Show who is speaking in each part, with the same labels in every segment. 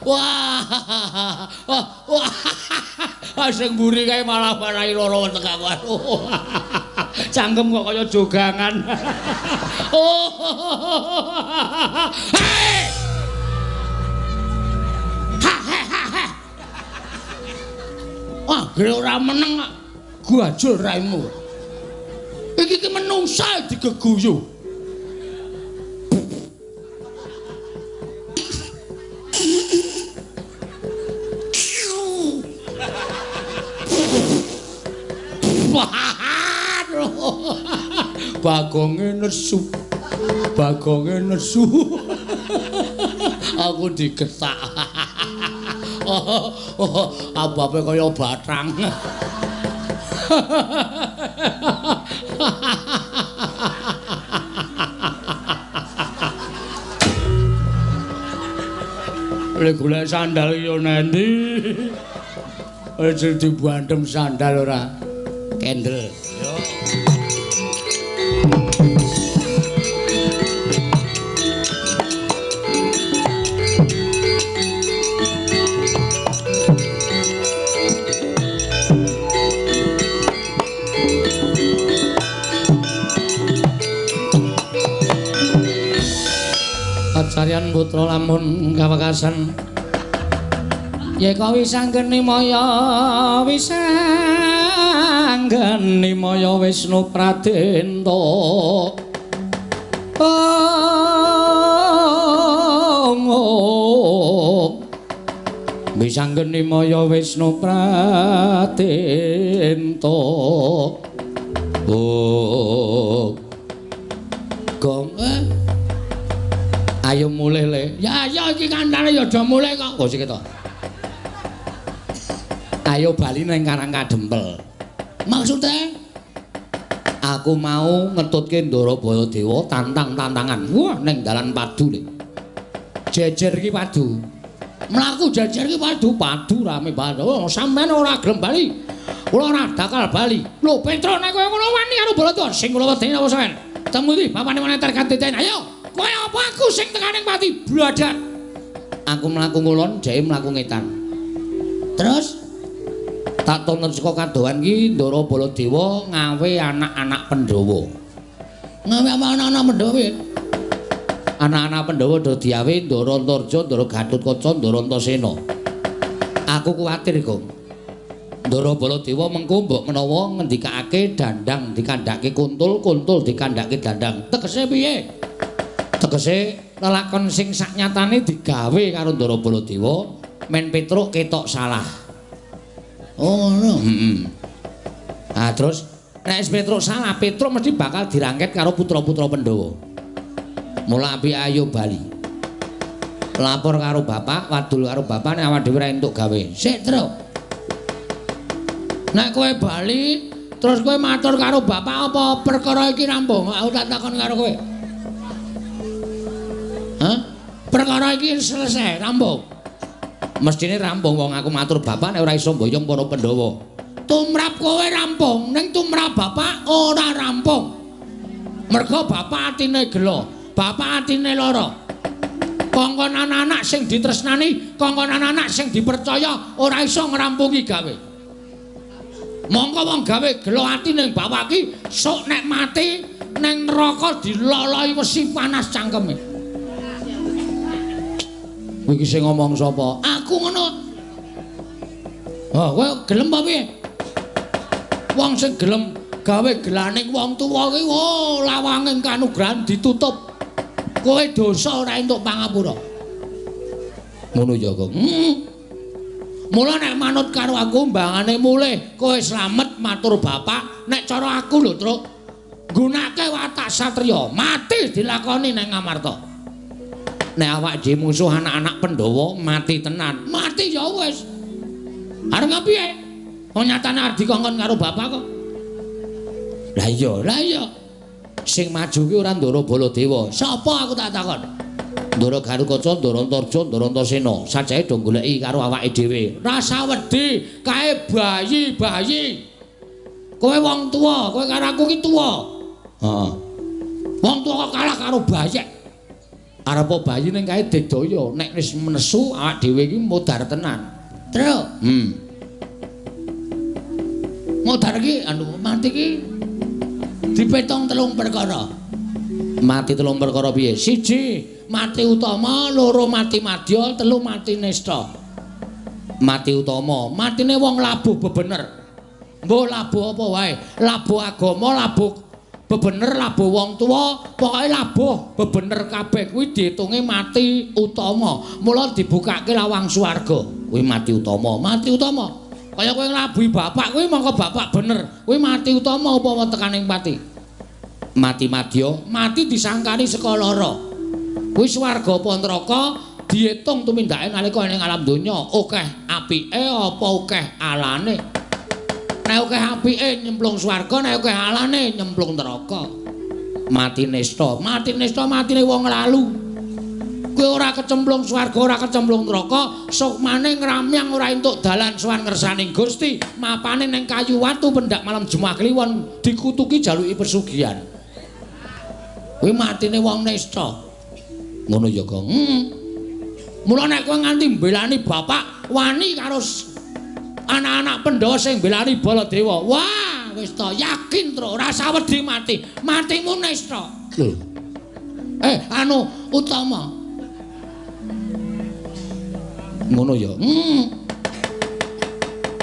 Speaker 1: Wah. Sing mburi kae malah marahi loro tekan aku. Cangkem kok kaya jogangan. Hei! Wah, gere ora meneng gua ajul raimu. Iki ki menungsa digeguyu. Bagonge nesu. Aku digetak. Abape kaya bathang. Lek golek sandal yo nendi. Aja dibantem sandal ora. Kendel. Yo. Acarian putra lamun kawekasan yeka wisanggeni maya Wisnu Pradenta wisanggeni maya Wisnu Pradenta gong ayo mulih le. Ya iki kandhane ya do mulih kok. Kok sik to. Ayo bali ning Karang Kadempel. Maksude aku mau ngetutke Ndara Baladewa tantang-tantangan. Wah ning dalan padu le. Jejer iki padu. Mlaku jejer iki padu rame banget. Oh, sampean ora gelem bali. Kula ora bakal bali. Lho Petro nek kowe ngono wani karo Baladewa sing kula wedeni apa sampean? Temu iki bapane moneter kanten. Ayo. Kowe apa aku sing tekaning pati bladak. Aku mlaku ngulon, dhek mlaku ngetan. Terus tak tonton saka kadohan ki Ndara Baladewa ngawe anak-anak Pandhawa. Ngawe apa anak-anak Pandhawa? Anak-anak Pandhawa do diawe Ndara Antarja, Ndara Gatotkaca, Ndara Antasena. Aku kuwatir, Gong. Ndara Baladewa mengko mbok menawa ngendikake dandang dikandhake kuntul, kuntul dikandhake dandang. Tegese piye? Tegese lelakon sing saknyatane digawe karo Ndara Baladewa men Petruk ketok salah. Oh ngono. Ah terus nek Petruk salah, Petruk mesti bakal dirangket karo putra-putra Pandhawa. Mula apik ayo bali. Lapor karo bapak, wadul karo bapak nek awak dhewe ra entuk gawe. Sik, Truk. Nek kowe bali, terus kowe matur karo bapak apa perkara iki rampung? Aku tak takon karo kowe. Hah? Perkara iki selesai, rampung. Mestine rampung wong aku matur bapak nek ora iso mboyong para Pandhawa. Tumrap kowe rampung, ning tumrap bapak ora rampung. Mergo bapak atine gelo, bapak atine lara. Kongkon anak-anak sing ditresnani, kongkon anak-anak sing dipercaya ora iso ngrampungi gawe. Mongko wong gawe gelo ati ning bapak iki sok nek mati ning neraka diloloi wesi panas cangkeme. Iki sing ngomong sapa? Aku ngono. Oh, kowe gelem apa piye? Wong sing gelem gawe gelaning wong tuwa kuwi lawanging kanugrahan ditutup. Kowe dosa ora entuk pangapura. Ngono ya, Kang. Mula nek manut karo aku mbangane mulih, kowe slamet matur bapak, nek cara aku lho, Truk. Gunake watak satriya, mati dilakoni ning Ngamarta. Nek awak dhewe musuh anak-anak Pandhawa mati tenan, mati ya wis. Arep piye? Wong nyatane arep dikongkon karo bapak kok. Lah iya. Sing maju ki ora Ndara Baladewa. Sapa aku tak takon? Ndara Gatotkaca, Ndara Antarja, Ndara Antasena. Sajae do goleki karo awake dhewe. Rasa wedi kae bayi-bayi. Kowe wong tuwa, kowe karo aku ki tuwa. Heeh. Wong tuwa kok kalah karo bayek. Arep bayi ning kae dedaya, nek wis nesu awak dhewe iki modar tenan. Truk. Modar iki mati iki dipetong 3 perkara. Mati 3 perkara piye? 1 mati utama, 2 mati madya, 3 mati nista. Mati utama, matine wong labuh bebener. Mbok labuh apa wae, labuh agama, labuh bebener, labuh wong tuwa, pokoke labuh bebener kabeh kuwi diitunge mati utama. Mula dibukake lawang swarga. Kuwi mati utama, mati utama. Kaya kowe nglabuhi bapak kuwi mongko bapak bener. Kuwi mati utama upama tekaning pati. Mati madya, mati disangkani saka lara. Kuwi swarga apa neraka diitung tumindake nalika ning alam donya, akeh apike apa akeh alane. Nek akeh apike nyemplung swarga, nek akeh alane nyemplung neraka. Mati nista, matine wong lalu. Kowe ora kecemplung swarga, ora kecemplung neraka, sukmane ngramyang ora entuk dalan sowan ngersaning Gusti, mapane ning kayu watu pendak malam Jumat Kliwon dikutuki jaluki pesugihan. Kuwi matine wong nista. Ngono ya, Gong. Mula nek kowe nganti mbelani bapak, wani karo anak-anak Pandhawa sing mbelani Baladewa. Wah, wis to yakin tro, ora usah wedi mati. Matimu nista. Lho. Utama. Ngono ya.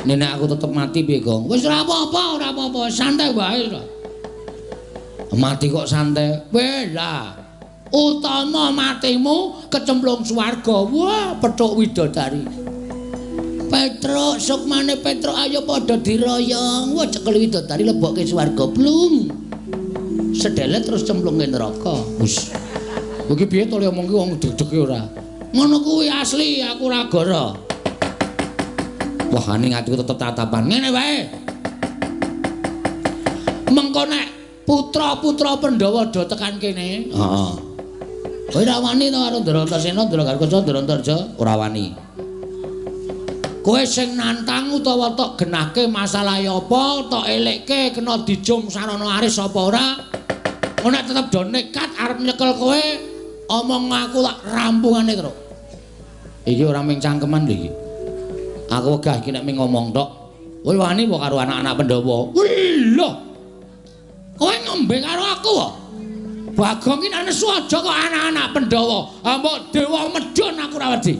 Speaker 1: Nek aku tetep mati piye, Gong? Wis ora apa-apa, santai wae. Mati kok santai. Wela. Utama matimu kecemplung swarga. Wah, petuk widodari. Petruk, sukmane Petruk ayo padha diroyong. Wah, cekel widodari lebokke swarga. Blung. Sedelet terus cemplunge neraka. Wis. Iki piye to le omongke wong deg-dege ora? Ngono kuwi asli, aku ora goro. Wah, ning atiku tetep tatapan. Ngene wae. Mengko nek putra-putra Pandhawa do tekan kene. Heeh. Kowe ora wani to karo Dratasena, Drakarkasa, Drantarja, ora wani. Kowe sing nantang utawa tok genahke masalah apa, tok elekke kena dijum sarana aris apa ora? Nek tetep do nekat arep nyekel kowe, omong aku tak rampungane terus. Iki ora ming cangkeman lho iki. Aku wegah iki nek ming ngomong tok. Kowe wani apa karo anak-anak Pandhawa? Wih lho. Kowe ngombe karo aku kok. Bagong iki nesu aja kok anak-anak Pandhawa. Mbok dewa medhun aku ora wedi.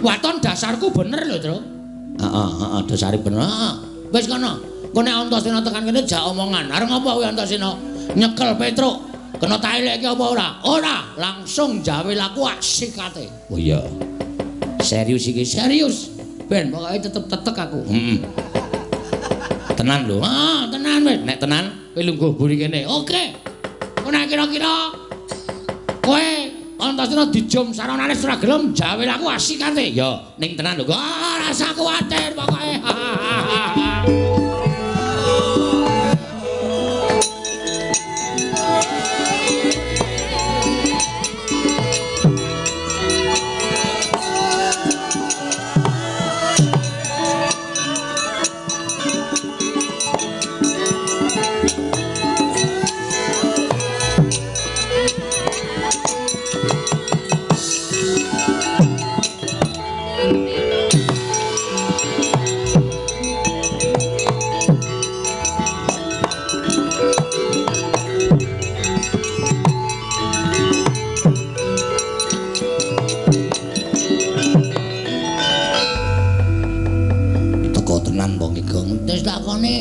Speaker 1: Waton dasarku bener lho, Tru. Heeh, dasare bener. Wis kono. Engko nek Antasena tekan kene jak omongan. Arep ngopo kowe Antasena? Nyekel Petruk. Kena tak elekke apa ora? Ora, langsung jawe laku sikate. Oh iya. Serius iki, serius. Ben pokoke tetep-tetep aku. Tenan lho. Tenan wis. Nek tenan kowe lungguh buri kene. Oke. Nek kira-kira kowe Antasena dijum saranane ora gelem jawe laku asikate. Ya, ning tenan lho. Ora usah kuwatir pokoke.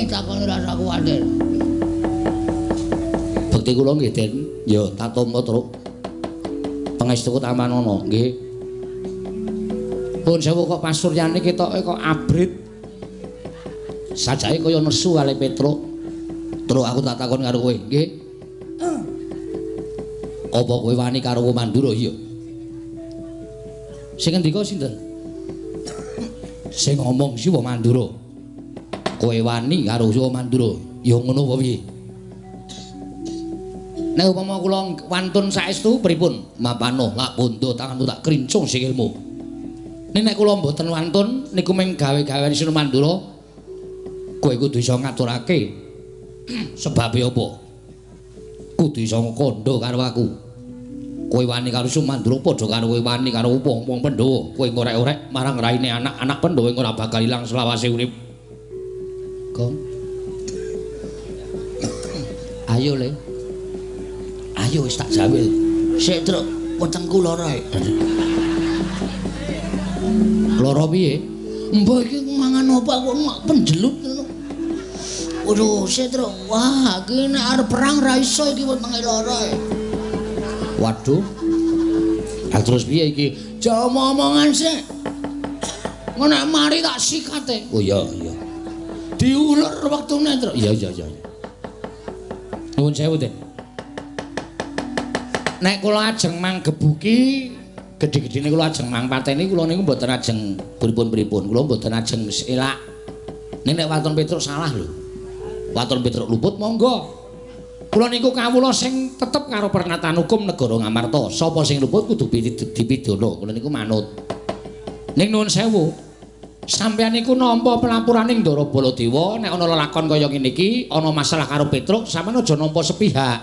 Speaker 1: Takoni rasa kuwatir. Bekti kula nggih, Den. Ya, tak tampa, Truk. Pangestuku Tamanana, nggih. Pun sewu kok pasuryane ketoke kok abrit. Sajake kaya nesu kali Petruk. Truk aku tak takon karo kowe, nggih. Apa kowe wani karo Mandura? Iya. Sing ngendika sinten? Sing ngomong si Mandura. Kowe wani karo Mandura. Ya ngono apa piye? Nek upama kula wantun saestu pripun? Mapano lak pondo tanganmu tak krincung sikilmu. Nek kula mboten wantun niku mung gawe-gawe Sinu Mandura. Kowe kudu iso ngaturake. Sebabe apa? Kudu iso kandha karo aku. Kowe wani karo Sumandra padha karo kowe wani karo wong-wong Pandhawa. Kowe ngorek-orek marang raine anak-anak Pandhawa ora bakal ilang selawase urip. Gong. Ayo le. Ayo wis tak jawe. Sik truk wetengku lara. Lara piye? Mbah iki mangan apa kok mak penjelut ngono. Waduh, sik truk. Wah, iki nek arep perang ra iso iki wetenge lara. Waduh. Lah terus piye iki? Jauh omongan sik. Ngono mari tak sikate. Oh iya, iya. Diulur wektune, Truk. Iya, iya, iya. Nuwun sewu, Den. Nek kula ajeng manggebuki gedhe-gedhene kula ajeng mangpateni kula niku mboten ajeng pripun-pripun. Kula mboten ajeng elak. Nek Waton Petruk salah lho. Waton Petruk luput monggo. Kula niku kawula sing tetep karo pernyataan hukum negara Ngamarta. Sapa sing luput kudu dipidana. Kula niku manut. Ning nuwun sewu. Sampeyan niku nampa pelapuraning Ndara Baladewa nek ana lelakon kaya ngene iki, ana masalah karo Petruk, sampeyan aja nampa sepihak.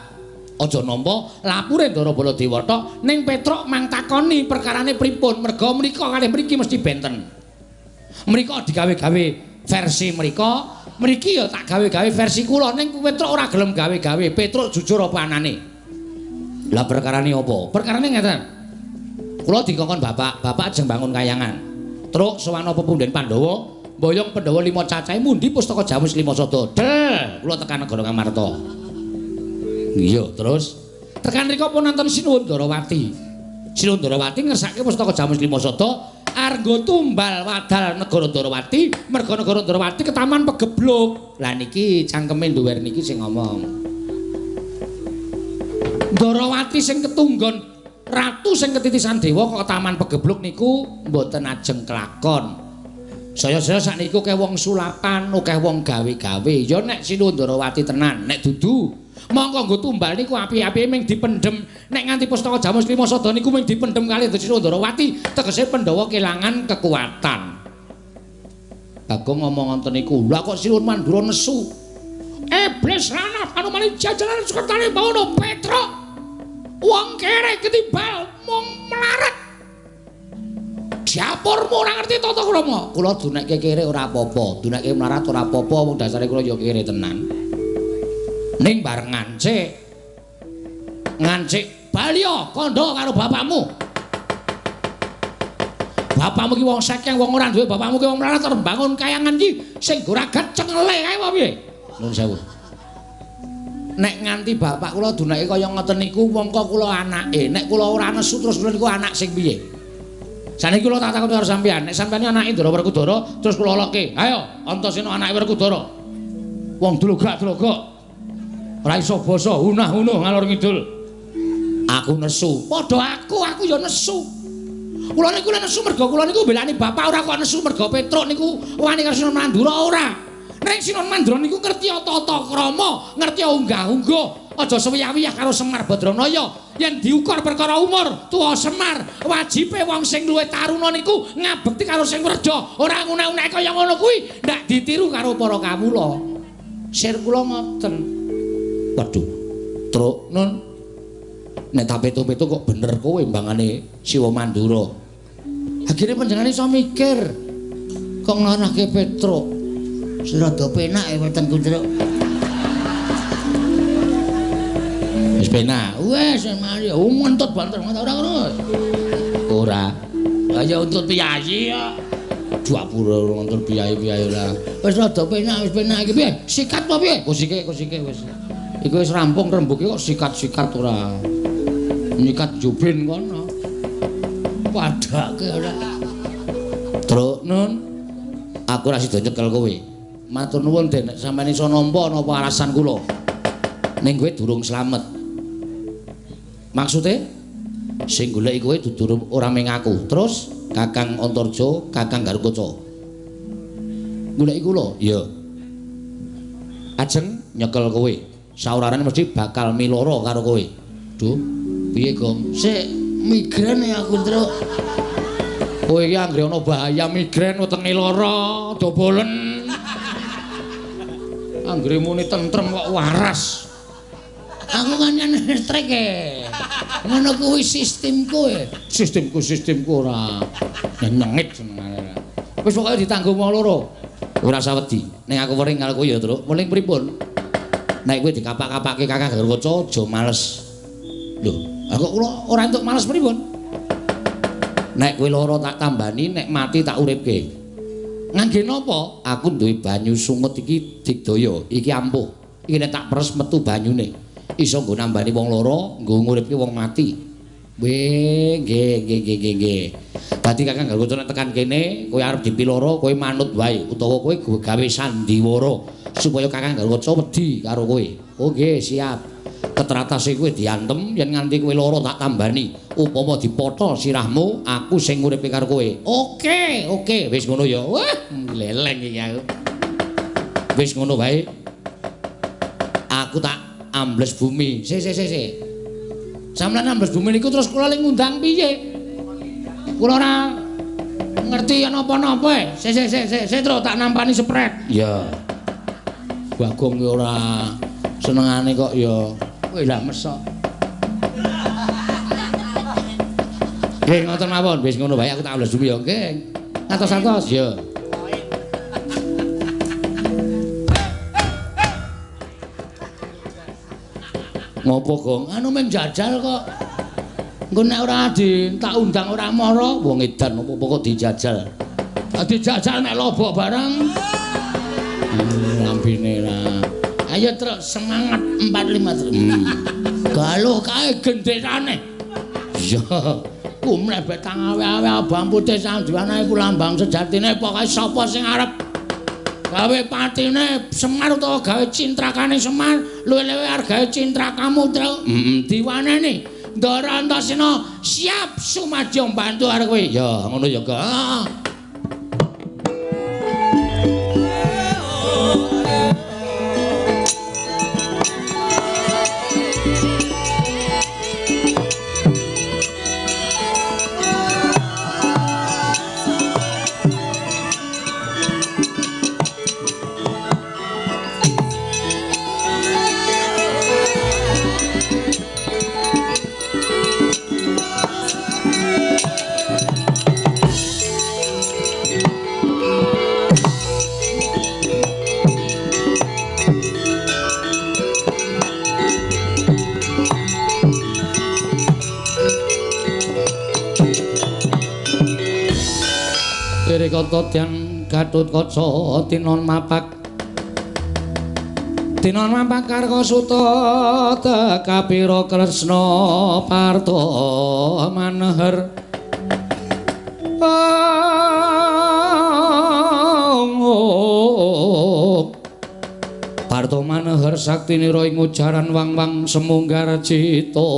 Speaker 1: Aja nampa lapure Ndara Baladewa tok, ning Petruk mang takoni perkarane pripun, merga mriko kalih mriki mesti benten. Mriko digawe-gawe versi mriko, mriki ya tak gawe-gawe versi kula, ning Petruk ora gelem gawe-gawe. Petruk jujur apa anane? Lah perkarane apa? Perkarane ngeten. Kula dikongkon bapak ajeng bangun kayangan. Truk sowan pepunden Pandhawa, mboyong Pandhawa 5 cacahe mundi pustaka Jamus 5 sada. Del, kula tekan negara Ngamarta. Iya, terus tekan rika pun nonton Sinuwun Ndarawati. Sinuwun Ndarawati ngersake pustaka Jamus 5 sada arga tumbal wadal negara Ndarawati, merga negara Ndarawati ketaman pegebluk. Lah niki cangkeme duwer niki sing ngomong. Ndarawati sing ketunggon ratu sing ketitisan dewa kok taman pegebluk niku mboten ajeng kelakon. Saya-saya sakniku akeh wong sulapan, akeh wong gawe-gawe. Ya nek Sinuwun Ndarawati tenan, nek dudu mongko nggo tumbal niku api-api ming dipendhem. Nek nganti pustaka Jamus 5 sada niku ming dipendhem kalih Sinuwun Ndarawati, tegese Pandhawa kelangan kekuatan. Bagong ngomong ngoten niku. Lah kok Sinuwun Mandura nesu. Iblis ranah Panumani jajaran sekretare bawana Petruk. Wong kere ketimbal mung melarat. Diapurmu ora ngerti tata krama. Kula dunekke kere ora apa-apa, dunekke melarat ora apa-apa, wong dasare kula ya kere tenan. Ning bareng ngancik Balya kandha karo bapakmu. Bapakmu ki wong sekeng, wong ora duwe, bapakmu ki wong melarat arep bangun kayangan iki sing goragat cengele kae apa piye? Nuwun sewu. Nek nganti bapak kula dunake kaya ngoten niku mongko kula anake. Nek kula ora nesu terus kula niku anak sing piye? Saniki kula tak takon karo sampeyan, nek sampeyan anake Ndara Werkudara terus kula loke. Ayo, Antasena anake Werkudara. Wong dlogak-dlogok. Ora iso basa, unah-unuh ngalor ngidul. Aku nesu. Padha aku ya nesu. Kula niku nesu merga kula niku belani bapak ora kok nesu merga Petruk niku wani karo Sinuwun Mandura ora. Nek Sinuwun Mandura niku ngerti tata krama, ngerti unggah-ungguh, aja sewiyah-wiyah karo Semar Badranaya. Yen diukur perkara umur, tuwa Semar, wajibe wong sing luwih taruna niku ngabekti karo sing werda, ora ngunek-unek kaya ngono kuwi, ndak ditiru karo para kawula. Sir kula ngoten. Waduh. Truk nun. Nek tak petu-petu kok bener kowe mbangane Siwa Mandura. Akhire panjenengane iso mikir. Kok nglarake Petruk. Rada penak e wetengku, Truk. Wis penak. Wes mari mentut banter ora ngono. Ora. Kaya untut piyayi ya. Dapur nonton piyayi-piyayi ora. Wis rada penak, wis penak iki piye? Sikat apa piye? Kusike wis. Iku wis rampung rembuke kok sikat-sikat ora. Nyikat jubin kono. Padake ora. Truk nun. Aku ora sida nyekel kowe. Matur nuwun Den, nek sampeyan iso nampa napa alasan kula. Ning kowe durung slamet. Maksude sing goleki kowe dudu ora mung aku. Terus Kakang Antarja, Kakang Garukaca. Goleki kula? Iya. Ajeng nyekel kowe. Saurane mesti bakal miloro karo kowe. Duh, piye, Gong? Sik migren ya aku, Truk. Kowe iki anggere ana bahaya migren wetenge lara, dobolen. Anggere muni tentrem kok waras. Aku kan yen listrik e. Ngono kuwi sistemku e. Sistemku ora nyengit senengane. Wis pokoke ditanggung wong loro. Ora usah wedi. Ning aku weling karo kowe ya, Truk. Weling pripun? Nek kowe dikapak-kapake Kakang Garwaca aja males. Lho, aku ora entuk males pripun? Nek kowe lara tak tambani, nek mati tak uripke. Ngangge napa? Aku duwe banyu sungut iki digdaya, iki ampuh. Iki nek tak peres metu banyune. Iso nggo nambani wong lara, nggo nguripke wong mati. Nggih. Dadi Kakang Garwaca nek tekan kene, kowe arep dipiloro, kowe manut wae utawa kowe gawe sandiwara supaya Kakang Garwaca wedi karo kowe. Oh nggih, siap. Ketratase kowe diantem yen nganti kowe lara tak tambani. Upama dipotol sirahmu, aku sing nguripe karo kowe. Oke, wis ngono ya. Wah, leleng iki aku. Wis ngono wae. Aku tak ambles bumi. Sik. Sampeyan ambles bumi niku terus kula ling ngundang piye? Kula ora ngerti napa-napa e. Sik terus tak nampani sepret. Ya. Bagong ki ora senengane kok ya. Kowe lak mesok. Nggih ngoten mawon, wis ngono wae aku tak ambles bumi ya. Nggih. Atos-atos ya. Ngopo, Gong? Anu mung jajal kok. Engko nek ora tak undang ora mara, wong edan apa kok dijajal. Dijajal nek lobo barang. Lambene lah. Ayo terus semangat 45. Galuh kae gendherane. Ya, ku mlebet tang awe-awe abang putih sandiwane iku lambang sejatine pokoke sapa sing arep gawe patine Semar utawa gawe cintrakane Semar, luwe-luwe arep gawe cintrakamu, Truk. Diwaneni Ndara Antasena siap sumadya mbantu arep kowe. Ya, ngono ya, Kak. Kotodan Gatotkaca tinon mapak Karkasuta tekapira Kresna Parta maneher Parta maneher saktinira ing ujaran wang-wang semunggar cita.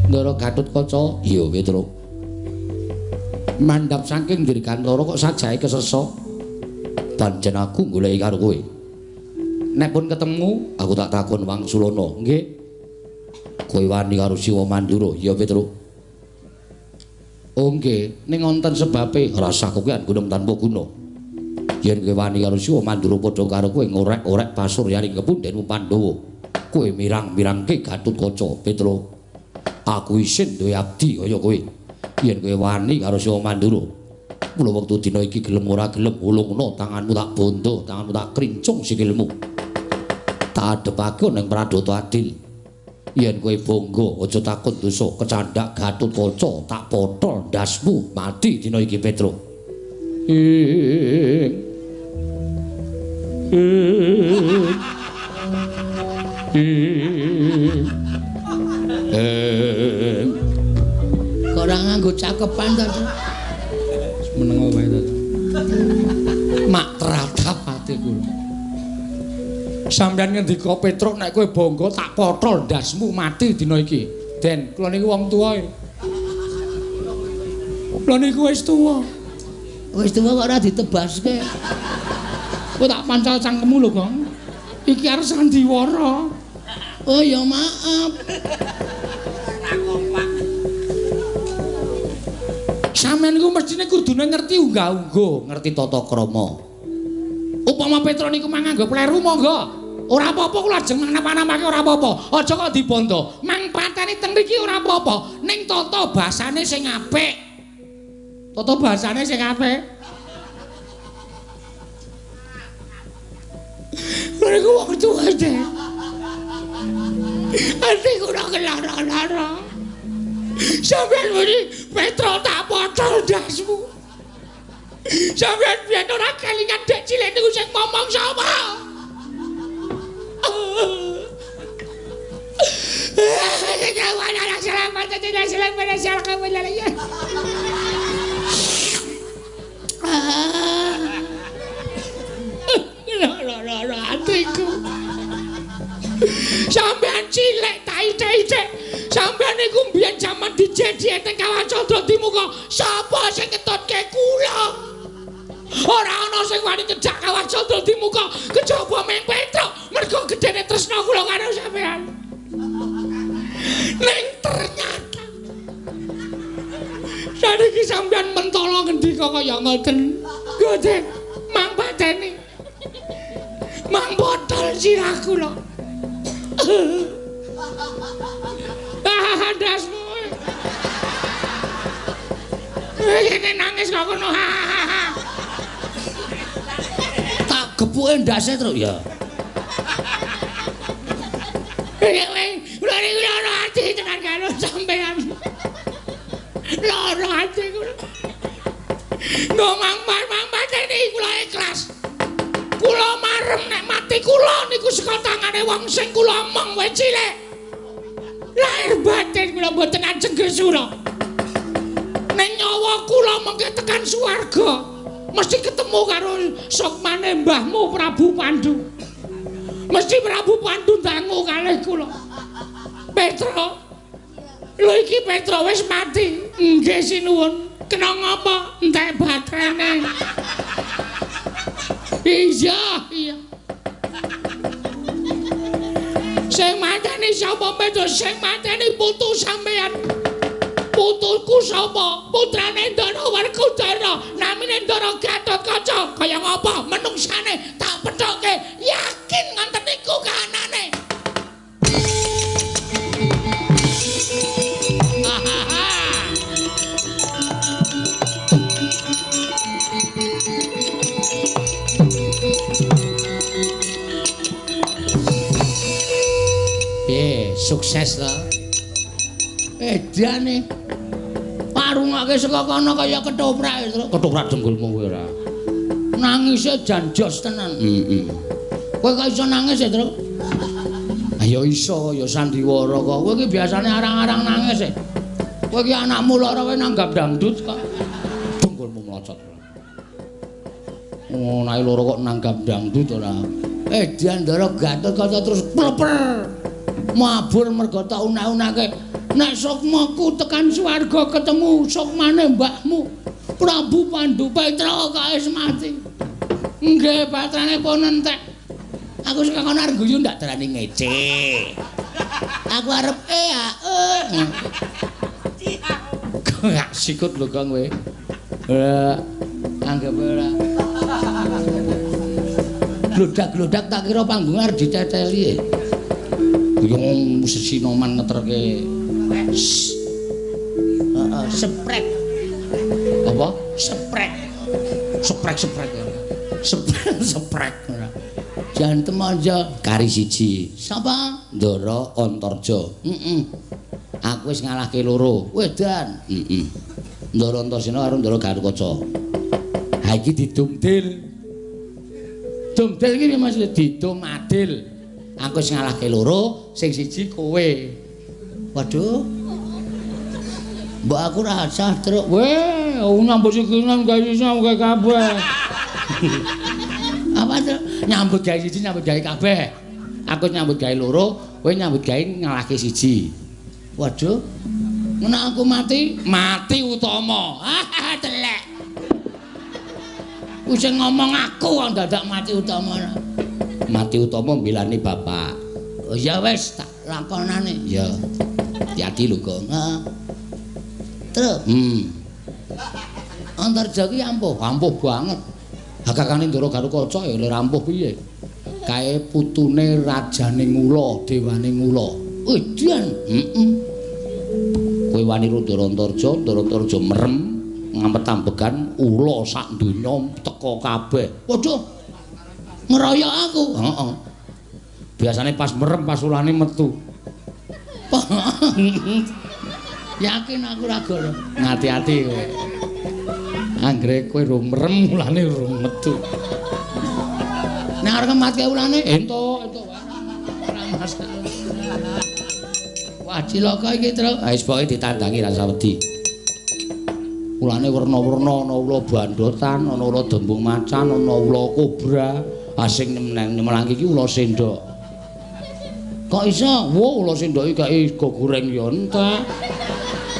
Speaker 1: Ndara Gatotkaca, iya Petruk. Mandhap saking Dirgantara kok sajahe kesesa. Panjen aku goleki karo kowe. Nek pun ketemu, aku tak takon Wangsulana, nggih. Kowe wani karo Siwa Mandura, iya Petruk. Oh nggih, ning wonten sebabe rasa kuwi gunung tanpa guna. Yen kowe wani karo Siwa Mandura padha karo kowe ngorek-orek pasuryaning kepundhenmu Pandhawa. Kowe mirang-mirangke Gatotkaca, Petruk. Aku isin duwe abdi kaya kowe. Yen kowe wani karo Siwa Mandura, mula wektu dina iki gelem ora gelem ulungna tanganmu tak bondo, tanganmu tak krincung sikilmu. Tak adepake ning Pradata Adil. Yen kowe bangga aja takon dosa kecandhak Gatotkaca, tak potol ndasmu mati dina iki Petruk. Ora nganggo cakepan ta. Menengo wae ta. Mak tratap atiku. Sampeyan ngendika Petruk nek kowe bangga tak potol ndasmu mati dina iki. Den, kula niku wong tuwa. Kula niku wis tuwa. Wis tuwa kok ora ditebaske. Kowe tak pancal cangkemmu lho, Gong. Iki arep sandiwara. Oh ya maaf. Sampeyan niku mestine kudune ngerti unggah-ungguh, ngerti tata krama. Upama Petruk niku manganggo pleru monggo. Ora apa-apa kula ajeng napa-napake ora apa-apa. Aja kok dibondo. Mang pateni teng mriki ora apa-apa. Ning tata basane sing apik. Tata basane sing apik. Mereka wong tuwa deh. Atiku ora kelara-lara. Sampeyan muni Petro tak potol dasmu. Sampeyan biyen ora kelingan dek cilik niku sing ngomong sapa? Hatiku sampean cilik tak icek-icek sampean niku mbiyen jaman dijedi teng Kawacandra Dimuka sapa sing ketutke kula ora ana sing wani cedhak Kawacandra Dimuka kejaba meng Petro mergo gedene tresna kula karo sampean ning ternyata saniki sampean mentolo ngendika kaya ngoten Gusti mang pateni mang botol sirah kula dasmu ini nangis kok kono tak gepuke ndase terus ya lari loro ati tenan karo sampean loro ati kula ngomong pateni kula ikhlas kula marem nek mati kula niku saka tangane wong sing kula omong wae cilik. Lahir batin kula mboten ajeng gesura. Nek nyawa kula mengke tekan swarga, mesti ketemu karo sukmane mbahmu Prabu Pandu. Mesti Prabu Pandu dangu kalih kula. Petro. Lho iki Petro wis mati. Nggih sinuwun. Kena ngapa? Entek batrene. Iya. Sing mateni sapa Petro? Sing mateni putu sampean. Putuku sapa? Putrane Ndara Werkudara, namine Ndara Gatotkaca. Kaya ngapa menungsane tak pethoke yakin ngonten niku kahanane. Sukses to. Edane parungake saka kono kaya ketoprak, ketoprak jenggulmu kowe ora. Nangise jan jos tenan. Kowe kok iso nangis ya, Tru? Ayo iso ya sandiwara kok. Kowe iki biasane arang-arang nangis. Kowe iki anakmu lara kowe nanggap dangdut kok. Jenggulmu mlocot. Oh, nek loro kok nanggap dangdut ora. Edian Ndara Gatotkaca terus pleper. Mabur mergo tak unak-unake nek sukmaku tekan swarga ketemu sukmane mbahmu Prabu Pandu Petro kok wis mati. Nggih patrane pun entek. Aku sing kono arep guyu ndak terani ngece. Aku arep gak sikut lho Kang kowe. Anggap ora. Glodak-glodak tak kira panggung arep diteteli. Yang sesinoman ngeterke seprek apa? Seprek jantem aja kari siji sapa? Ndara Antarja aku wis ngalahke loro wedan Ndara Antarsena karo Ndara Gatotkaca ha iki didumdil iki maksudnya didum adil. Aku wis ngalahke loro, sing siji kowe. Waduh. Mbok aku ra sah truk. Weh, nyambut sikinan gawe gawe kabeh. Apa to? Nyambut gawe siji, nyambut gawe kabeh. Aku nyambut gawe loro, kowe nyambut gawe ngalahke siji. Waduh. Nek aku mati utama. Telek. Ku sing ngomong aku kok dadak mati utama. Mati utama milani bapak. Oh ya wis tak lakonane. Ya. Hati-hati lho, Gong. Terus. Antarja ki ampuh banget. Hakakane Ndara Gatotkaca ya le rampuh piye? kae putune rajane Ngula, dewane Ngula. Edian. Kowe wani Ndara Antarja merem ngampet ambegan ula sak donya teka kabeh. Waduh. Ngeroyok aku. Heeh. Biasane pas merem pas ulane metu. Yakin aku ra gara. Ngati-ati kowe. Anggere kowe ro merem ulane ro metu. Nek arep matke ulane entuk ora masalah. Wah cilaka iki terus. Ha wis pokoke ditandangi rasa wedi. Ulane werna-werna ana ula bandotan, ana ula dembung macan, ana ula kobra. Asing nemelang iki ula sendok. Kok iso? Wo ula sendok iki go goreng ya entek.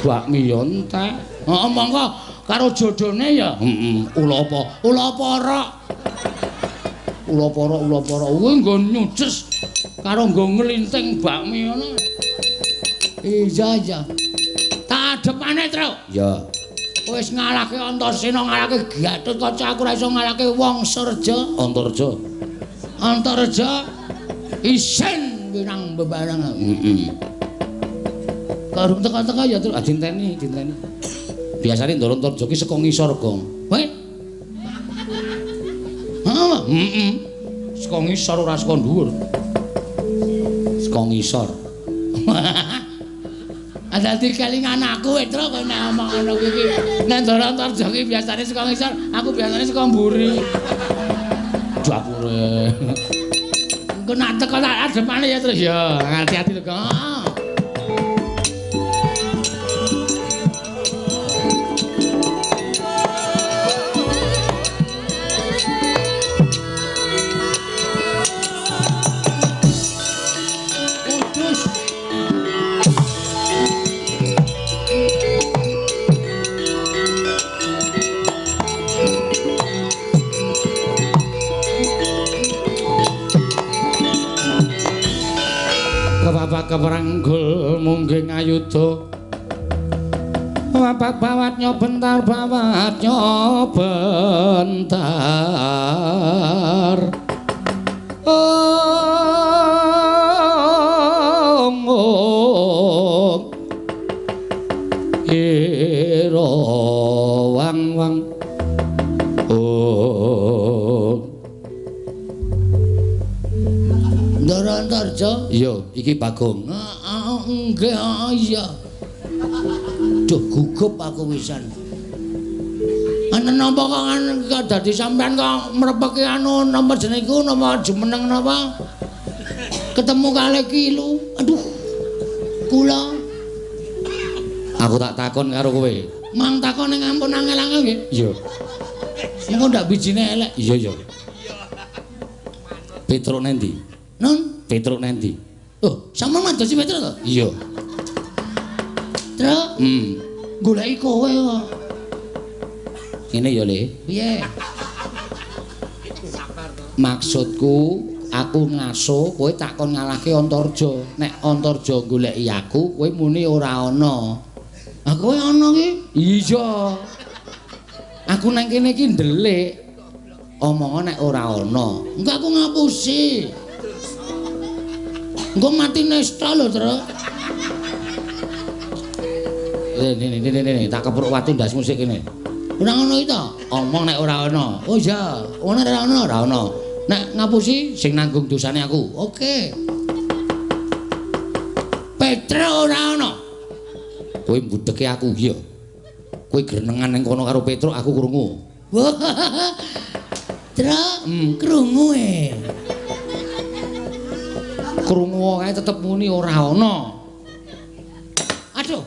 Speaker 1: Bakmi ya entek. Heeh monggo karo jodone ya. Ula apa? Ula porok. Ula porok kuwi nggo nyuces karo nggo nglinting bakmi ngono. Iya. Tak adepane, Tru. Ya. Wis ngalahke Antasena, ngalahke Gatotkaca, aku ora iso ngalahke wong Surja. Antarja isin wirang bebarang. Karung teka-teka ya Tru, dinteni. Biasane Ndara Antarja ki saka ngisor, Gong. Weh. Heeh. Saka ngisor ora saka dhuwur. Saka ngisor. Ada kelingan aku Tru kok nek omong ngono iki. Nek Ndara Antarja ki biasane saka ngisor, aku biasane saka mburi. Dapure. Engko nak teko tak adepane ya Tru ya. Hati-hati lho, Kang. Keperanggul mungging ayuda wapak bawatnya bentar ira wang Ndara Antarja? Iya, iki Bagong. Nggih, iya. Duh gugup aku wisan. Ana napa kok dadi sampean kok mrepeki anu nomor jeneng iku napa jumeneng napa? Ketemu kalih kilu. Aduh. Kula. Aku tak takon karo kowe. Mang takon ning ampun angel-angel nggih. Iya. Engko ndak bijine elek. Iya. Petruk nendi? Nun, Petruk nendi? Oh, sampeyan madosi Petruk to? Iya. Truk? Goleki kowe kok. Ngene ya, Le. Piye? Maksudku aku ngaso kowe takon ngalahke Antarja. Nek Antarja goleki aku, kowe muni ora ana. Ah kowe ana ki? Iya. Aku nang kene iki ndelik. Omongan nek ora ana. Engko aku ngapusi. Engko mati nesta lho, Tru. Ini tak kepruk watu ndas musik kene. Ora ngono iki to. Omong nek ora ana. Oh iya, ono ora ana. Nek ngapusi sing nanggung dosane aku. Oke. Petruk ora ana. Kowe mbudheke aku iya. Kowe grenengan ning kono karo Petruk aku krungu. Truk, krungu krungu kae tetep muni ora ana. Aduh.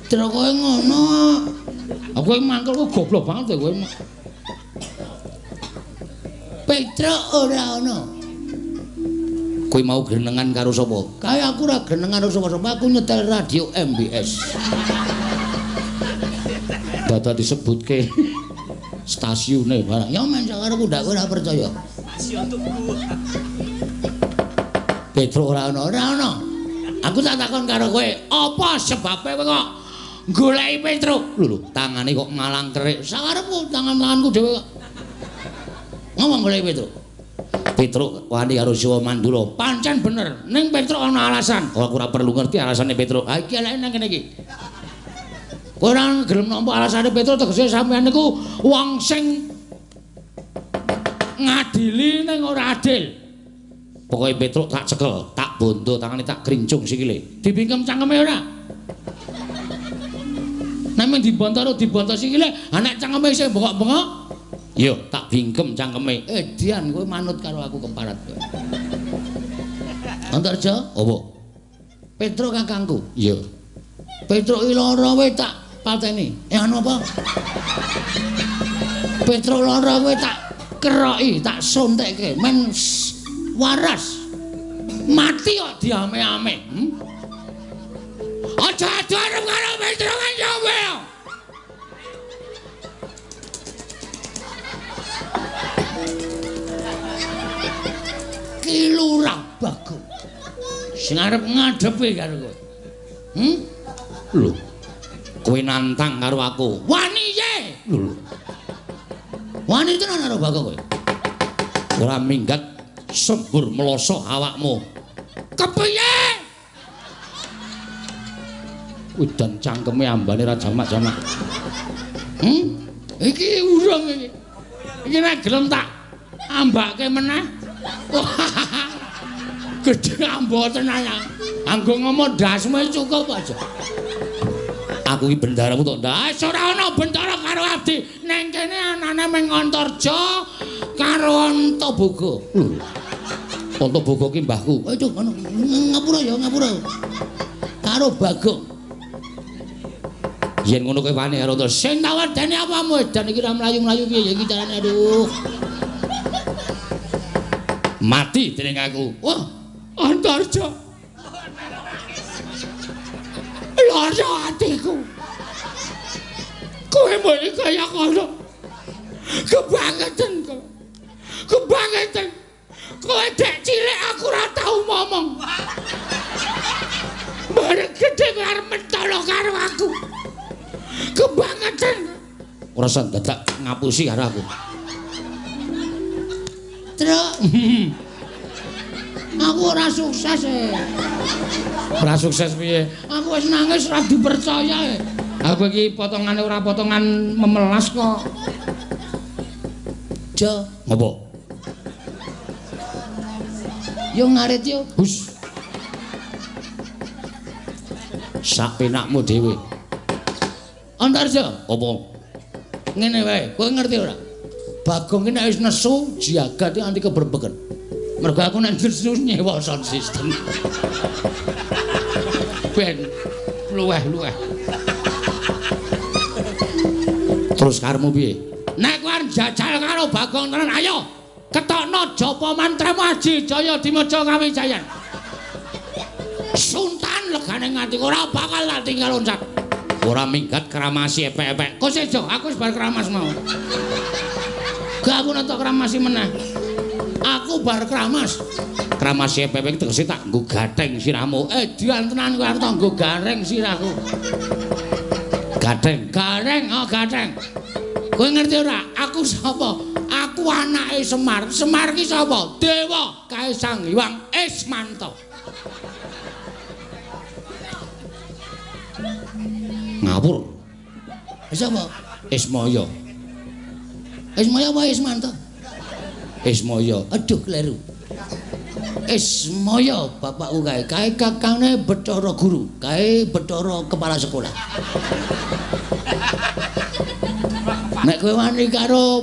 Speaker 1: Truk kowe ngono. Aku mangkel kok goblok banget kowe. Petruk ora ana. Kowe mau grenengan karo sapa? Kae aku ora grenengan karo sapa-sapa, aku nyetel radio MBS. Dadi disebutke stasiune barang. Ya men sakarepku ndak kowe ora percaya. Stasiun tuku. Petruk ora ana. Aku tak takon karo kowe, apa sebabe kowe kok goleki Petruk? Lho, tangane kok malang kerik. Sakarepku tanganku dhewe kok. Ngomong goleki Petruk. Petruk wani karo Siwa Mandura. Pancen bener, ning Petruk ana alasan. Aku ora perlu ngerti alasane Petruk. Ha iki eleke nang kene iki. Kowe ora gelem nampa alasane Petruk tegese sampeyan niku wong sing ngadili ning ora adil. Pokoke Petruk tak cekel, tak bondo tangane tak grincung sikile. Dibingkem cangkeme ora? Nek men dibonto sikile, nek cangkeme isih bengok-bengok yo tak bingkem cangkeme. Dian kowe manut karo aku kemparat kowe. Antarja, apa? Petruk kakangku. Iya. Petruk iki lara kowe tak pateni. Anu apa? Petruk lara kowe tak keroki, tak sontekke. Men waras. Mati kok diame-ame. Aja arep karo Petruk kan sampe. Lurah Bagong sing arep ngadepi karo kowe. Lho. Kowe nantang karo aku. Wani ye. Lho. Wani tenan karo Bagong kowe. Ora minggat sembur meloso awakmu. Kepiye? Udan cangkeme ambane ra jamak-jamak. Iki urung iki. Iki nek gelem tak ambake meneh. Gedhe ambo tenan. Anggo ngomong dasmu cukup aja. Aku iki bendaramu tok ndas ora ana bendara karo abdi. Ning kene anane meng Antarja karo Antaboga. Antaboga ki mbahku. Aduh ngono. Ngapura ya ngapura. Karo Bagong. Yen ngono kowe wani karo terus sing tak wedeni apamu edan iki ra mlayu-mlayu piye ya iki carane aduh. Mati dening aku. Wah, Antarja. Lara atiku. Kowe muni kaya kono. Kebangetan kowe. Kebangetan. Kowe dek cilik aku ora tau ngomong. Bareng gedhe kowe arep mentolo karo aku. Kebangetan. Ora usah dadak ngapusi karo aku. Truk. Aku ora sukses Ora sukses piye? Aku wis nangis ora dipercaya Aku iki potongane ora potongan memelas kok. Jo, ngopo? Yo ngarit yo. Hus. Sak penakmu dhewe. Antarja, opo? Ngene wae, kowe ngerti ora? Bagong iki nek wis nesu, jagat iki anti keberbeken. Mergo aku nek nesu nyewa sound system. Ben luweh-luweh. Terus karemu piye? Nek kowe arep jajal karo Bagong tenan, ayo ketokno japa mantramu Aji Jaya dimaca kawijayan. Sultan legane ngati ora bakal tak tinggal loncat. Ora minggat kramasi epek-epek. Kok sejo, aku wis bar kramas mau. Gak aku nonton kramasi meneh. Aku bar kramas. Kramasi epek-epek tegese tak nggo gatheng sirahmu. Dian tenan kowe arep nggo gareng sirahku. Gatheng, oh gatheng. Kowe ngerti ora? Aku sapa? Aku anake Semar. Semar ki sapa? Dewa Kaisang Hyang Ismanta. Ngawur. Sapa? Ismaya. Ismaya apa Ismanta? Ismaya. Aduh kleru. Ismaya bapakku kae. Kae kakangne Bathara Guru, kae Bathara kepala sekolah. Nek kowe wani karo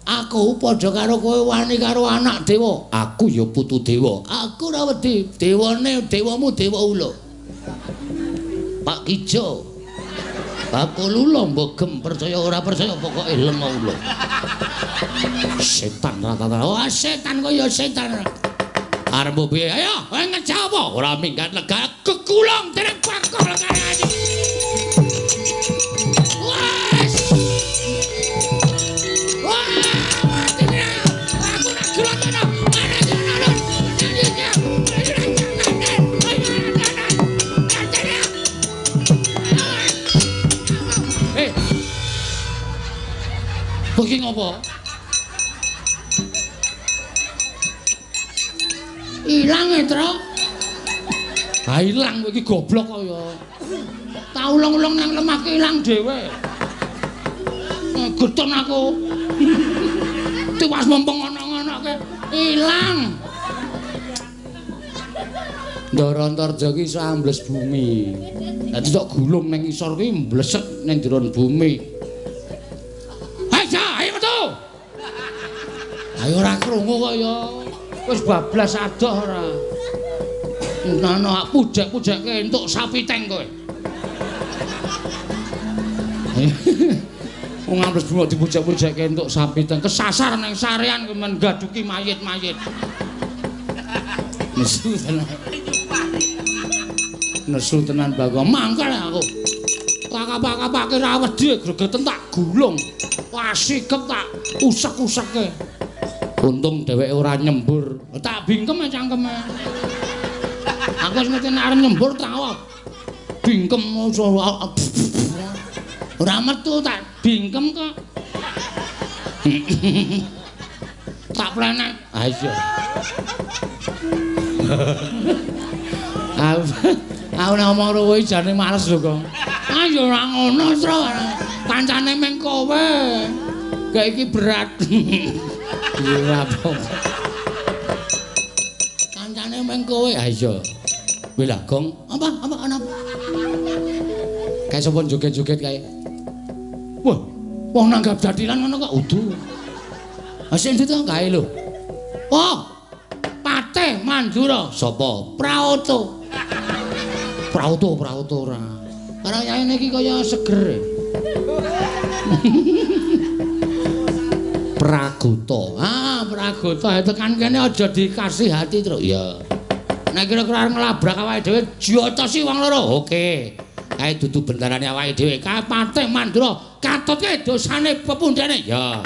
Speaker 1: aku padha karo kowe wani karo anak dewa. Aku ya putu dewa. Aku ora wedi. Dewane dewamu dewa ula. Pak Kijo. Aku lula mbogem percaya ora percaya pokoke lenga ula. Setan rata-rata. Wah, setan kok ya setan. Arep piye? Ayo, kowe ngejak apa? Ora minggat lega kegulung dereng bakal karo ati. Wes. Wah, aku nak gelem ana. Bagi ngopo? Ilang ya, Tru. Ha ilang kowe iki goblok kaya. Tak ulang-ulang nang lemah ilang dhewe. Geton aku. Tiwas mumpung ana-ana ke ilang. Ndara Antarja ki iso ambles bumi. Dadi tok gulung ning isor ki mbleset ning jeron bumi. Ayo metu. Ayo ora krungu kok ya. Wis bablas adoh ora. Nano pujek-pujekke entuk sapiteng kowe. Wong ambles bumi dipujek-pujekke entuk sapiteng kesasar ning sarean kowe men gaduki mayit-mayit. Nesu tenan. Nesu tenan Bagong. Mangkel aku. Kakap-kakapake ra wedi gregeten tak gulung. Wah sikep tak usek-useke. Untung dheweke ora nyembur. Tak bingkem cangkeme. Aku wis ngerti nek arep nyembur tak bingkem ora metu tak bingkem kok. Tak plenek. Ha iya. Aku ngomong ruwe jane males lho kok. Ayo ora ngono, Tru. Kancane meng kowe. Kayak iki berat. Iya apa. Kancane meng kowe. Ha iya. Kowe lah, Gong. Apa ana? Kayak sapa joget-joget kae. Wah, wong nanggap dadilan ngono kok udu. Asih itu kae lho. Oh, Patih Mandura. Sapa? Praoto. Praoto ora. Karena yaene iki kaya seger. Pragoto. Pragoto tekan kene aja dikasih hati, Tru. Ya. Nek kira-kira nglabrak awake dhewe diotosi wong loro. Oke. Kae dudu bendarane awake dhewe. Kae Patih Mandura katutke dosane pepundhane. Ya.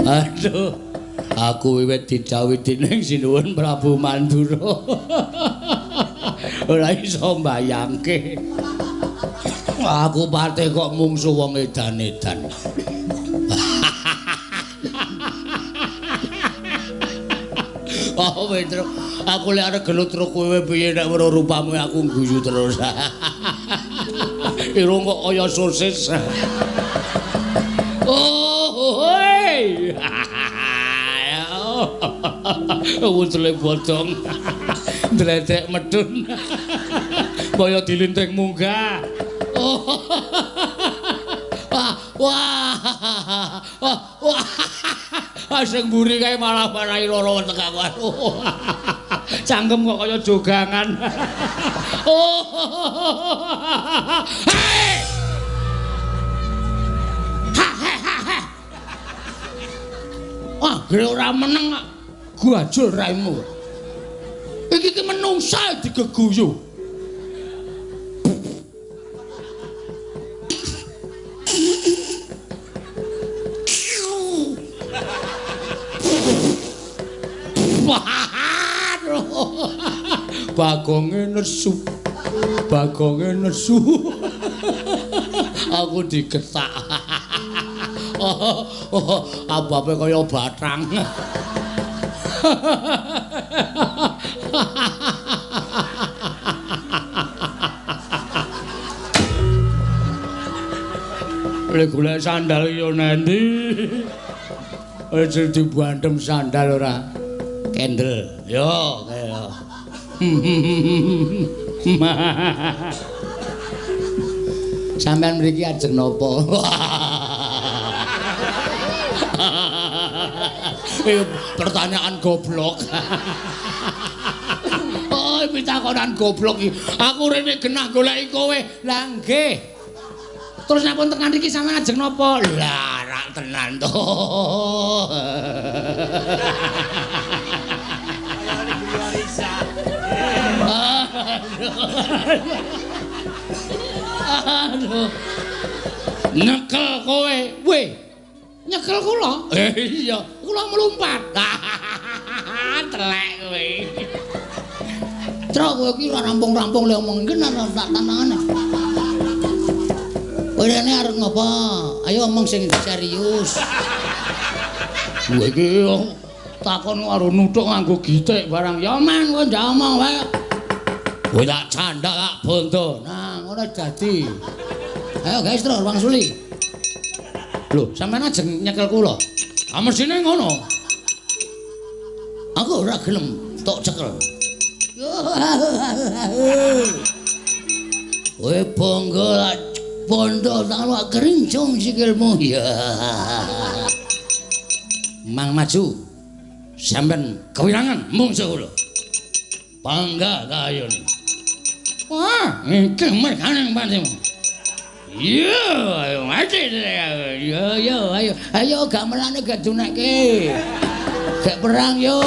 Speaker 1: Aduh, aku wiwit didhawuhi ning Sinuwun Prabu Mandura. Ora iso mbayangke. Aku pate kok mungsu wong edan-edan. Oh, Petro, aku lek arep gelut karo kowe piye nek weruh rupamu aku guyu terus. Irung kok kaya sosis. Oh, hei. Wujule bodong. Ndredek medun. Kaya dilinting munggah. Wah. Sing mburi kae malah marahi lara wetek aku. Cangkem kok kaya jogangan. Hei! Wah, gere ora meneng kok. Guajul raimu. Iki ki menungsa digeguyu. Bagonge nesu. Aku digetak. Abape kaya bathang. Lek golek sandal yo nendi. Aja dibandem sandal ora. Kendel. Yo, kaya. Sampeyan mriki ajeng napa? Pertanyaan goblok. Oh, pitakonan goblok iki. Aku rene genah goleki kowe. Lah nggih. Terus napa tekan iki sampeyan ajeng napa? Lah, rak tenan to. Aduh. Nyekel kowe. Weh. Nyekel kula? Iya, kula mlumpat. Telek kowe. Truk kowe iki ora rampung-rampung le omong iki tak tanangane. Kowe rene arep ngopo? Ayo omong sing serius. Kowe iki takon karo nuthuk nganggo gitik barang. Ya men kowe ndak omong wae. Kowe tak candhak tak bondo. Nah, ngono dadi. Ayo guys, terus Bang Suli. Lho, sampean ajeng nyekel kula. Ah mesine ngono. Aku ora gelem tok cekel. Kowe bangga bondo tak kerincung sikilmu ya. Mang maju. Sampean kewirangan mungsuh kula. Bangga kayone. Wah, iki merkane pantimu. Yo, ayo mati yo, ayo gamelane gak dunekke. Gak perang yo.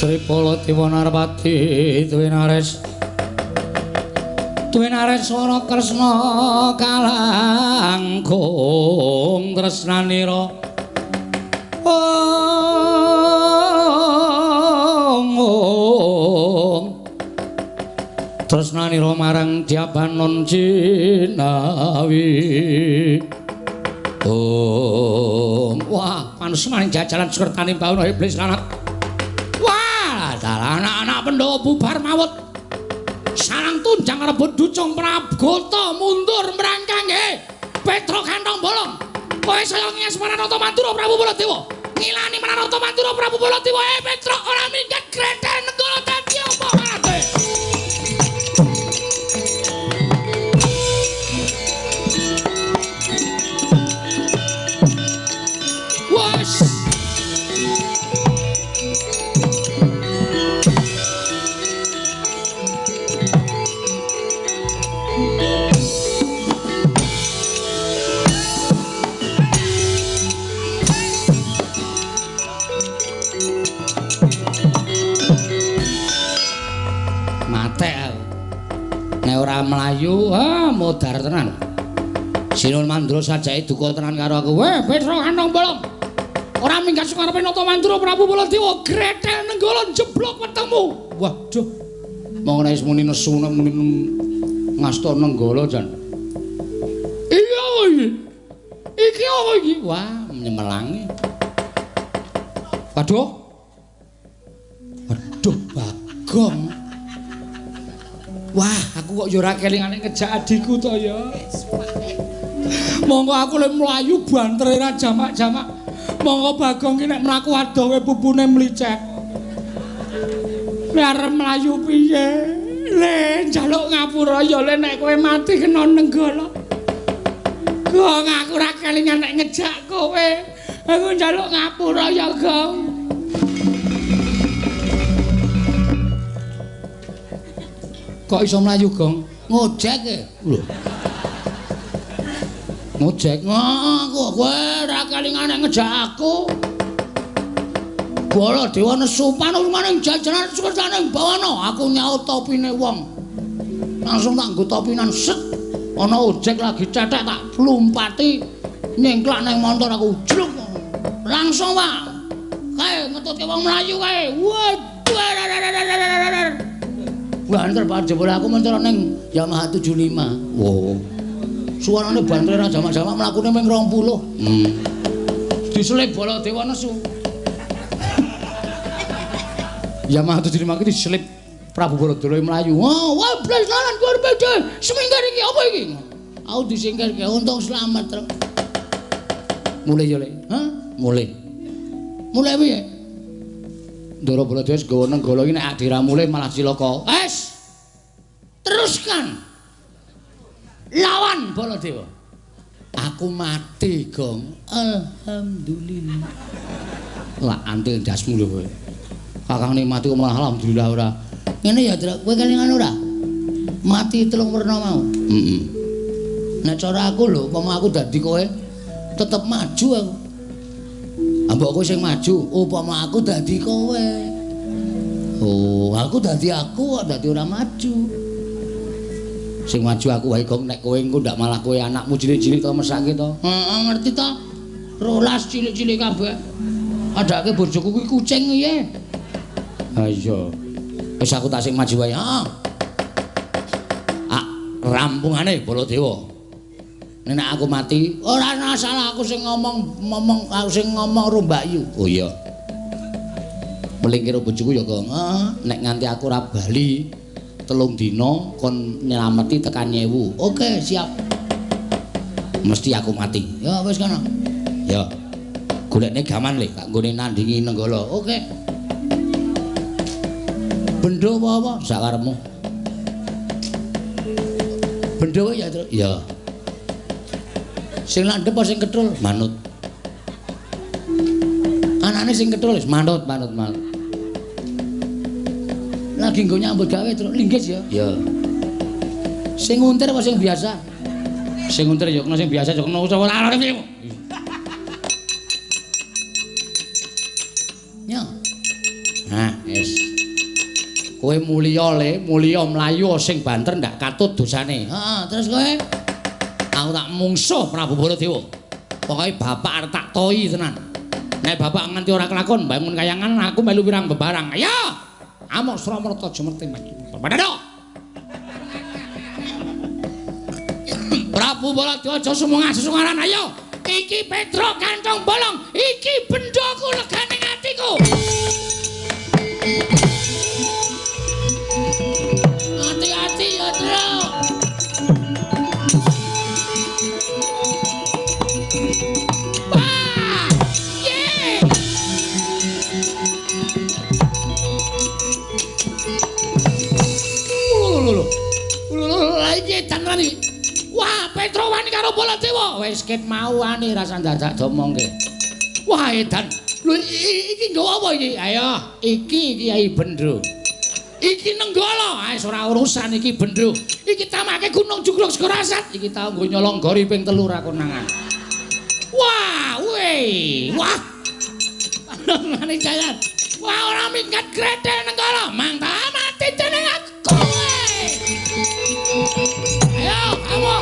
Speaker 1: Sri Baladewa Narpati Dwinares Swara Kresna kalangkung tresnanira tresnanira marang Diabanon Jinawi wah panesmaning jajalan Sukertani Bawana iblis lanat wah dalah anak-anak Pandhawa bubar mawut sarang tunjang rebut ducung Prabgata mundur merangkang Petra kantong bolong kowe saya ngias Maranata Mantura Prabu Baladewa ngilani Maranata Mantura Prabu Baladewa Petra ora minggat Grethe Nenggala dadi apa marane ora mlayu modar tenan Sinul Mandura sajake duka tenan karo aku Petra kantong bolong ora minggat sukarepe Nata Mantura Prabu Baladewa Grethe Nenggala jeblok wetengmu waduh monggo wis muni nesu muni ngasta Nenggala jan iya iki apa iki wah nyemelangi waduh Bagong wah, aku kok yo ora kelingane ngejak adikku to ya. Monggo aku le mlayu bantre ra jamak-jamak. Monggo Bagong ki nek mlaku adoh pupune mlicek. Nek arep mlayu piye? Le njaluk ngapura ya le nek kowe mati kena Nenggala. Gong aku ora kelingan nek ngejak kowe. Aku njaluk ngapura ya, Gong. Kok iso mlayu, Gong? Ngojek e. Lho. Ngojek. Kok kowe ora kelingane ngejak aku. Baladewa nesu panurumaning jajaran Sukertani Bawana, aku nyaut topine wong. Langsung tak nggo topinan set. Ana ojek lagi cetek tak plumpati nyengklak nang montor aku jluk. Langsung, Pak. Kae ngetutke wong mlayu kae. Waduh. Banter Pak jebul aku mentor ning Yamaha 75. Wow. Suarane banter ra jamak-jamak mlakune ming 20. Diselip Baladewa nesu. Yamaha 75 iki diselip Prabu Baladewa mlayu. Wah, blas lalan luar biasa. Seminggar iki apa iki? Aku disingkirke untung selamat, Truk. Mulai yo, Le. Mulai. Mulai piye? Ndara Baladewa gawa Nenggala iki nek diramule malah cilaka. Teruskan. Lawan Baladewa. Aku mati, Gong. Alhamdulillah. Lah antil dasmu lho kowe. Kakang mati kok malah alhamdulillah ora. Ngene ya, Truk. Kowe kelingan ora? Mati telung werna mau. Nek cara aku lho, upama aku dadi kowe tetep maju aku. Mbok kowe sing maju, upama aku dadi kowe. Oh, aku dadi aku, dadi ora maju. Sing maju aku wae Gong nek kowe engko ndak malah kowe anakmu cilik-cilik to mesake to. Heeh, ngerti to? 12 cilik-cilik kabeh. Adake bojoku kuwi kucing piye? Ha iya. Wis aku tak sing maju wae. Heeh. Rampungane Baladewa. Nek aku mati, ora ana salah aku sing ngomong aku sing ngomong ro Mbakyu. Oh iya. Melingkir bojoku ya, Gong. Nek nganti aku ora bali 3 dina kon nyelameti tekan 1000. Oke, siap. Mesti aku mati. Ya wis kana. Ya. Golekne gaman le, tak nggone nandingi Nenggala. Oke. Bendho apa? Sak karepmu. Bendho ya, Truk. Ya. Sing landhep apa sing kethul? Manut. Anane sing kethul wis manut. Lagi nggo nyambut gawe Truk linggis ya. Ya. Sing nguntir apa sing biasa? Sing nguntir ya kena sing biasa ya kena ora arep piye. Ya. Hah, wis. Kowe mulya le, mulya mlayu sing banter ndak katut dosane. Heeh, terus kowe aku tak mungsuh Prabu Baladewa. Pokoke bapak arep tak toi tenan. Nek bapak nganti ora kelakon bangun kayangan aku melu wirang bebarang. Ayo. Amuk Suramarta jemerte maju. Padha. Prabu Baladewa aja sumungah sesunggaran ayo. Iki Petro kantong bolong, iki bendhaku leganing atiku. Hati-hati ya, Tru. Wah! Ye! Iki tanrani. Wah, Petro wani karo Baladewa. Wis ket mau wani rasa dadak domongke. Wah, edan. Lho iki nggawa apa iki? Ayo, iki Kyai Bendro. Iki Nenggala, wis ora urusan iki Bendro. Iki tamake Gunung Jugruk Segarasat. Iki tau nggo nyolong gori ping 3 ra konangan. Wah, weh. Wah. Panongane jalan. Wah, ora minggat gretel Nenggala. Mangta mati dening aku. Ayo, kamu.